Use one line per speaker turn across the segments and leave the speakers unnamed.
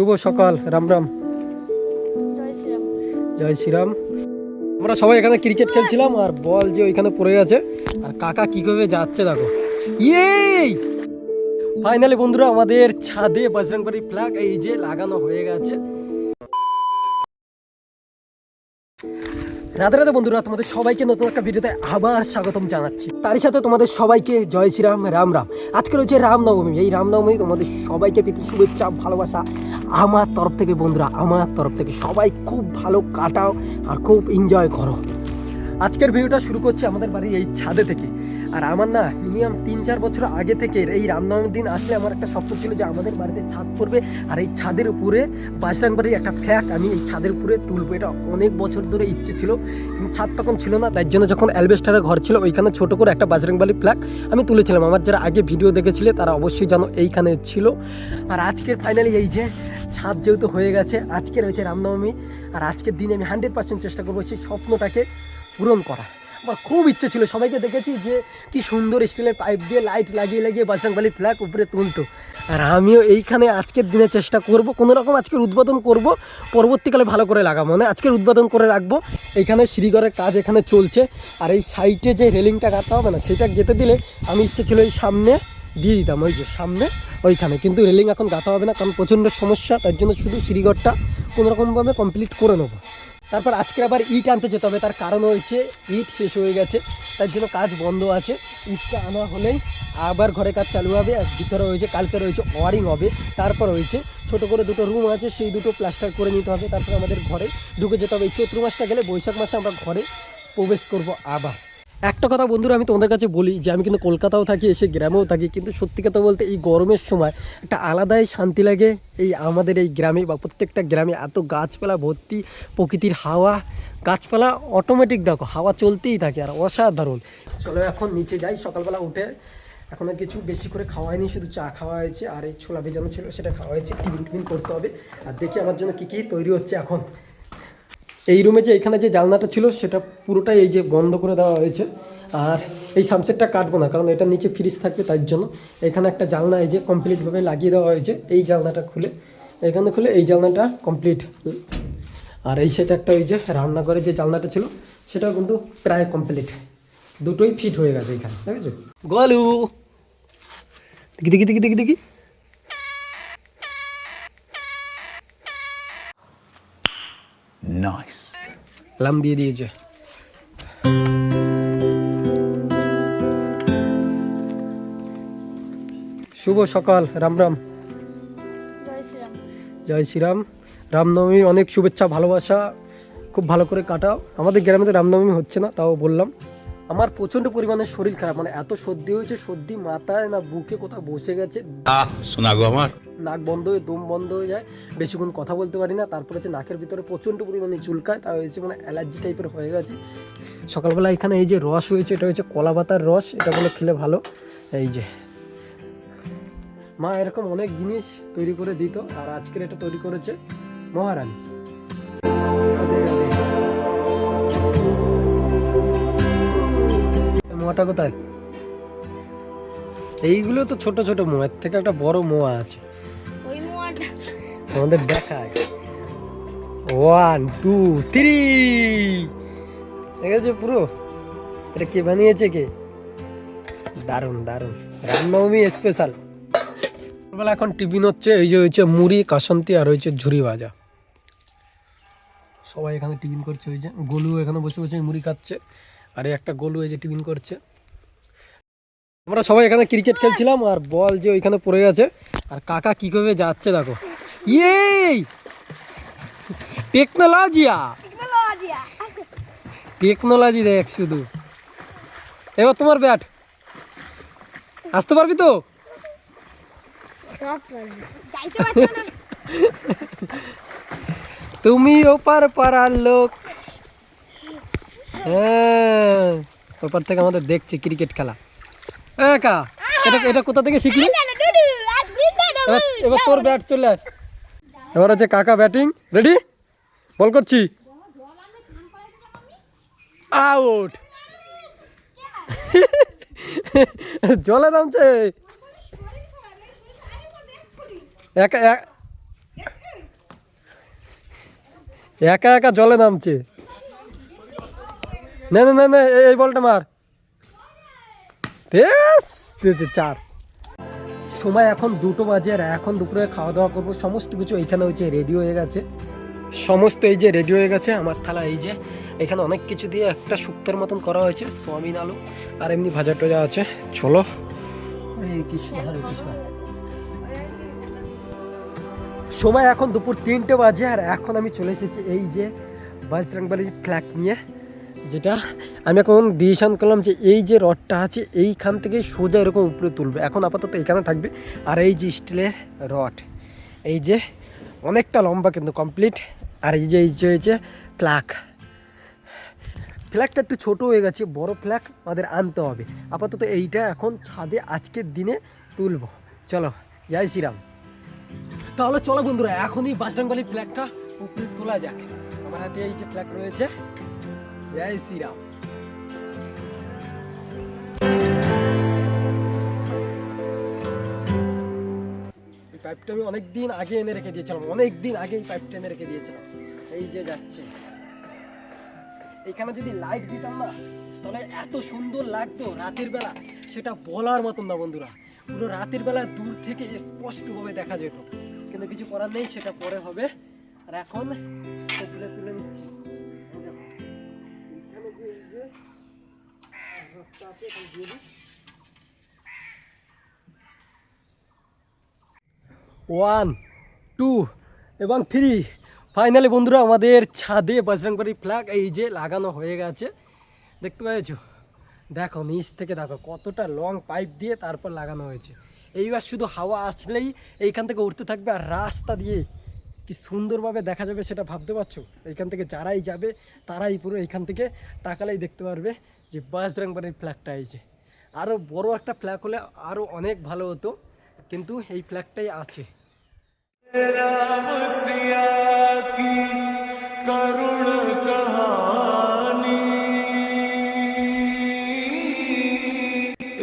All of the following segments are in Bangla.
শুভ সকাল, রাম রাম।
জয় শ্রীরাম।
জয় শ্রীরাম। আমরা সবাই এখানে ক্রিকেট খেলছিলাম আর বল যে ওইখানে পড়ে গেছে আর কাকা কি করে যাচ্ছে দেখো। ইয়েই ফাইনালি বন্ধুরা আমাদের ছাদে বজরংবলী ফ্ল্যাগ এই যে লাগানো হয়ে গেছে। রাধে রাধে বন্ধুরা, তোমাদের সবাইকে নতুন একটা ভিডিওতে আবার স্বাগতম জানাচ্ছি। তারই সাথে তোমাদের সবাইকে জয় শ্রীরাম, রাম রাম। আজকে রয়েছে রামনবমী। এই রামনবমী তোমাদের সবাইকে প্রীতি শুভেচ্ছা ভালোবাসা আমার তরফ থেকে বন্ধুরা, আমার তরফ থেকে সবাই খুব ভালো কাটাও আর খুব এনজয় করো। আজকের ভিডিওটা শুরু করছি আমাদের বাড়ির এই ছাদে থেকে। আর আমার না মিনিমাম 3-4 বছর আগে থেকে এই রামনবমীর দিন আসলে আমার একটা স্বপ্ন ছিল যে আমাদের বাড়িতে ছাদ পড়বে আর এই ছাদের উপরে বজরংবলীর একটা ফ্ল্যাগ আমি এই ছাদের উপরে তুলবো। এটা অনেক বছর ধরে ইচ্ছে ছিল, কিন্তু ছাদ তখন ছিল না। তাই জন্য যখন অ্যালবেস্টারের ঘর ছিল ওইখানে ছোটো করে একটা বজরংবলী ফ্ল্যাগ আমি তুলেছিলাম। আমার যারা আগে ভিডিও দেখেছিলে তারা অবশ্যই জানো এইখানে ছিল। আর আজকের ফাইনালি এই যে ছাদ যেহেতু হয়ে গেছে, আজকে রয়েছে রামনবমী। আর আজকের দিনে আমি 100% চেষ্টা করবো সেই স্বপ্নটাকে পূরণ করা। আমার খুব ইচ্ছে ছিল, সবাইকে দেখেছি যে কি সুন্দর স্টিলের পাইপ দিয়ে লাইট লাগিয়ে লাগিয়ে বজরংবলী ফ্ল্যাগ উপরে তুলতো। আর আমিও এইখানে আজকের দিনে চেষ্টা করব কোনো রকম আজকের উদ্বোধন করব, পরবর্তীকালে ভালো করে লাগাবো, মানে আজকের উদ্বোধন করে রাখবো। এইখানে শ্রীঘরের কাজ এখানে চলছে আর এই সাইডে যে রেলিংটা গাঁথা হবে না সেটা গেঁথে দিলে আমি ইচ্ছে ছিল এই সামনে দিয়ে দিতাম, ওই যে সামনে ওইখানে। কিন্তু রেলিং এখন গাঁথা হবে না কারণ প্রচণ্ড সমস্যা, তার জন্য শুধু শ্রীঘরটা কোনোরকমভাবে কমপ্লিট করে নেবো। তারপর আজকে আবার ইট আনতে যেতে হবে, তার কারণ হয়েছে ইট শেষ হয়ে গেছে, তার জন্য কাজ বন্ধ আছে। ইটটা আনা হলেই আবার ঘরে কাজ চালু হবে। আর ভিতরে হয়েছে কালকে রয়েছে ওয়ারিং হবে, তারপর হয়েছে ছোটো করে দুটো রুম আছে সেই দুটো প্লাস্টার করে নিতে হবে। তারপর আমাদের ঘরে ঢুকে যেতে হবে। এই চৈত্র মাসটা গেলে বৈশাখ মাসে আমরা ঘরে প্রবেশ করব আবার। একটা কথা বন্ধুরা আমি তোমাদের কাছে বলি যে আমি কিন্তু কলকাতাও থাকি, এসে গ্রামেও থাকি, কিন্তু সত্যি কথা বলতে এই গরমের সময় একটা আলাদাই শান্তি লাগে এই আমাদের এই গ্রামে বা প্রত্যেকটা গ্রামে। এত গাছপালা ভর্তি, প্রকৃতির হাওয়া, গাছপালা অটোমেটিক দেখো হাওয়া চলতেই থাকে আর অসাধারণ। চলো এখন নিচে যাই। সকালবেলা উঠে এখন আর কিছু বেশি করে খাওয়া হয়নি, শুধু চা খাওয়া হয়েছে আর এই ছোলা ভেজানো ছিল সেটা খাওয়া হয়েছে। টিফিন করতে হবে আর দেখি আমার জন্য কী কী তৈরি হচ্ছে এখন। এই রুমে যে এখানে যে জানলাটা ছিল সেটা পুরোটাই এই যে বন্ধ করে দেওয়া হয়েছে। আর এই সামসেটটা কাটবো না কারণ এটা নিচে ফ্রিজ থাকবে, তার জন্য এখানে একটা জানলা এই যে কমপ্লিটভাবে লাগিয়ে দেওয়া হয়েছে। এই জানলাটা খুলে এখানে খুলে এই জানলাটা কমপ্লিট। আর এই সেটা একটা ওই যে রান্নাঘরে যে জানলাটা ছিল সেটাও কিন্তু প্রায় কমপ্লিট, দুটোই ফিট হয়ে গেছে এখানে, ঠিক আছে। গোলু দেখি দেখি দেখি দেখি দেখি
Nice.
অ্যালার্ম দিয়ে দিয়েছে। শুভ সকাল, রাম রাম।
জয় শ্রীরাম।
জয় শ্রীরাম। রামনবমীর অনেক শুভেচ্ছা ভালোবাসা, খুব ভালো করে কাটাও। আমাদের গ্রামে তো রামনবমী হচ্ছে না, তাও বললাম। আমার প্রচণ্ড পরিমাণে শরীর খারাপ, মানে এত সর্দি হয়েছে, সর্দি মাথায় না বুকে কোথাও বসে গেছে,
শোনা গো আমার
নাক বন্ধ হয়ে দম বন্ধ হয়ে যায়, বেশিক্ষণ কথা বলতে পারি না। তারপরে হচ্ছে নাকের ভিতরে প্রচণ্ড পরিমাণে চুলকায়, তা হয়েছে মানে অ্যালার্জি টাইপের হয়ে গেছে। সকালবেলা এখানে এই যে রস হয়েছে, এটা হচ্ছে কলা পাতার রস, এটা বলে খেলে ভালো। এই যে মা এরকম অনেক জিনিস তৈরি করে দিত, আর আজকের এটা তৈরি করেছে মহারানী। মোয়াটা কোথায়? এইগুলো তো ছোট ছোট মোয়া, এর থেকে একটা বড় মোয়া আছে,
ওই মোয়াটা
আমাদের দেখায়। 1 2 3 দেখেছো পুরো? এটা কে বানিয়েছে কে? দারুণ দারুণ, রামনবমী স্পেশাল। বেলা এখন টিফিন হচ্ছে, এই যে হয়েছে মুড়ি কাসন্তি আর হয়েছে ঝুরি ভাজা। সবাই এখানে টিফিন করছে। ওই যে গোলু এখানে বসে বসে মুড়ি খাচ্ছে, আর এই একটা গোলু এই যে টিফিন করছে। আমরা সবাই এখানে ক্রিকেট খেলছিলাম আর বল যে ওইখানে পড়ে গেছে আর কাকা কি করে যাচ্ছে দেখো। ইয়েই টেকনোলজি দেখ শুধু। এবার তোমার ব্যাট, আসতে পারবি তো? তুমি ওপার পাড়ার লোক। হ্যাঁ, ওপার থেকে আমাদের দেখছে ক্রিকেট খেলা। একা এটা এটা কোথা থেকে শিখলি? এবার তোর ব্যাট চলে আয়। এবার হচ্ছে কাকা ব্যাটিং, রেডি, বল করছি, আউট। জলে নামছে একা একা একা জলে নামছে। না না না না, এই বলটা মার। বেশ দিয়েছে 4। সময় এখন 2টো বাজে, আর এখন দুপুরে খাওয়া দাওয়া করবো। সমস্ত কিছু এইখানে হয়েছে, রেডি হয়ে গেছে সমস্ত। এই যে রেডি হয়ে গেছে আমার থালা। এই যে এখানে অনেক কিছু দিয়ে একটা শুক্তোর মতন করা হয়েছে, সোয়াবিন আলু আর এমনি ভাজা টাজা আছে। চলো। হরে কৃষ্ণ হরে কৃষ্ণ। সময় এখন দুপুর 3টে বাজে, আর এখন আমি চলে এসেছি এই যে বজরংবলীর ফ্ল্যাগ নিয়ে, যেটা আমি এখন ডিসিশন করলাম যে এই যে রডটা আছে এইখান থেকে সোজা এরকম উপরে তুলবে। এখন আপাতত এখানে থাকবে। আর এই যে স্টিলের রড, এই যে অনেকটা লম্বা কিন্তু কমপ্লিট। আর এই যে হয়েছে ফ্ল্যাগটা একটু ছোট হয়ে গেছে, বড় ফ্ল্যাগ আমাদের আনতে হবে। আপাতত এইটা এখন ছাদে আজকের দিনে তুলব। চলো, জয় শ্রীরাম। তাহলে চলো বন্ধুরা, এখনই বজরংবলী ফ্ল্যাগটা উপরে তোলা যাক। আমার হাতে এই যে ফ্ল্যাগ রয়েছে। জয় শ্রীরাম। এই পাইপটা আমি অনেকদিন আগে এনে রেখে দিয়েছিলাম, অনেকদিন আগে এই পাইপটা এনে রেখে দিয়েছিলাম। এই যে যাচ্ছে, এখানে যদি লাইট দিতাম না তাহলে এত সুন্দর লাগতো রাতের বেলা, সেটা বলার মতন না বন্ধুরা। পুরো রাতের বেলা দূর থেকে স্পষ্টভাবে দেখা যেত, কিন্তু কিছু করার নেই, সেটা পরে হবে। আর এখন তুলে নিচ্ছি। এখানে যে এই যে রাস্তা আছে, এখন দিয়ে দিই। 1 2 এবং 3। ফাইনালি বন্ধুরা আমাদের ছাদে বজরংবলী ফ্ল্যাগ এই যে লাগানো হয়ে গেছে। দেখতে পেয়েছো? দেখো নিচ থেকে দেখো কতটা লং পাইপ দিয়ে তারপর লাগানো হয়েছে। এইবার শুধু হাওয়া আসলেই এইখান থেকে উঠতে থাকবে, আর রাস্তা দিয়ে কি সুন্দরভাবে দেখা যাবে সেটা ভাবতে পারছো? এইখান থেকে যারাই যাবে তারাই পুরো এইখান থেকে তাকালেই দেখতে পারবে যে বজরংবলীর ফ্ল্যাগটা এই যে। আরও বড় একটা ফ্ল্যাগ হলে আরও অনেক ভালো হতো, কিন্তু এই ফ্ল্যাগটাই আছে।
राम सिया की करुण कहानी,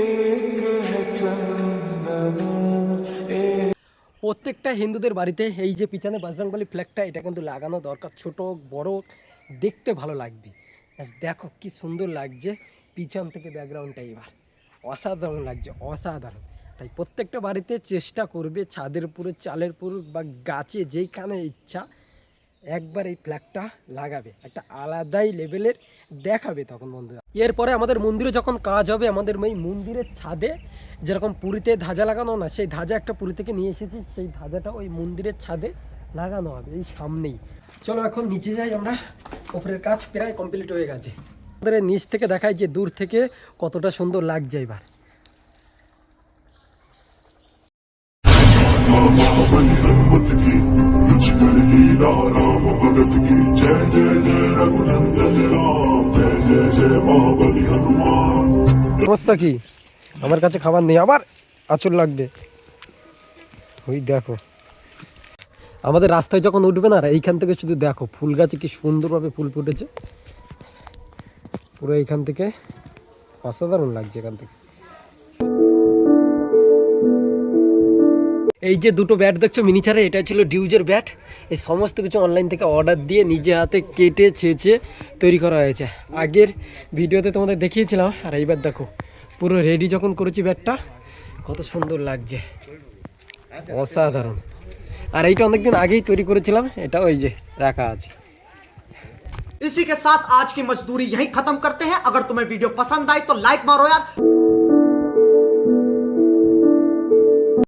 एक है चंदन
প্রত্যেকটা হিন্দুদের বাড়িতে এই যে পিছনে বজরংবলী ফ্ল্যাগটা, এটা কিন্তু লাগানো দরকার। ছোট বড় দেখতে ভালো লাগবে। দেখো কি সুন্দর লাগছে পিছন থেকে ব্যাকগ্রাউন্ডটা, এবার অসাধারণ লাগছে, অসাধারণ। তাই প্রত্যেকটা বাড়িতে চেষ্টা করবে ছাদের উপরে, চালের উপর বা গাছে যেইখানে ইচ্ছা একবার এই ফ্ল্যাগটা লাগাবে, একটা আলাদাই লেভেলের দেখাবে তখন বন্ধুরা। এরপরে আমাদের মন্দিরে যখন কাজ হবে, আমাদের এই মন্দিরের ছাদে যেরকম পুরীতে ধাজা লাগানো না, সেই ধাজা একটা পুরী থেকে নিয়ে এসেছি, সেই ধাজাটা ওই মন্দিরের ছাদে লাগানো হবে এই সামনেই। চলো এখন নিচে যাই আমরা, উপরের কাজ প্রায় কমপ্লিট হয়ে গেছে। আমাদের নিচ থেকে দেখায় যে দূর থেকে কতটা সুন্দর লাগছে। এবার
हनुमत की रुचिकर लीला राम भगत की जय जय जय रघुनंदन राम जय जय जय महाबली हनुमान।
অবস্থা কি? আমার কাছে খাবার নেই, আবার আঁচল লাগবে। ওই দেখো আমাদের রাস্তায় যখন উঠবে না, এইখান থেকে শুধু দেখো ফুল গাছে কি সুন্দরভাবে ফুল ফুটেছে, পুরো এইখান থেকে অসাধারণ লাগছে এখান থেকে। এই যে দুটো ব্যাট দেখছো মিনিচারে, এটা ছিল ডিউজের ব্যাট। এই সমস্ত কিছু অনলাইন থেকে অর্ডার দিয়ে নিজে হাতে কেটে ছেঁচে তৈরি করা হয়েছে। আগের ভিডিওতে তোমাদের দেখিয়েছিলাম, আর এইবার দেখো পুরো রেডি যখন করেছি ব্যাটটা, কত সুন্দর লাগছে, অসাধারণ। আর এইটা অনেকদিন আগেই তৈরি করেছিলাম, এটা ওই যে রাখা আছে।
इसी के साथ आज की मजदूरी यहीं खत्म करते हैं। अगर तुम्हें वीडियो पसंद आई तो लाइक मारो यार।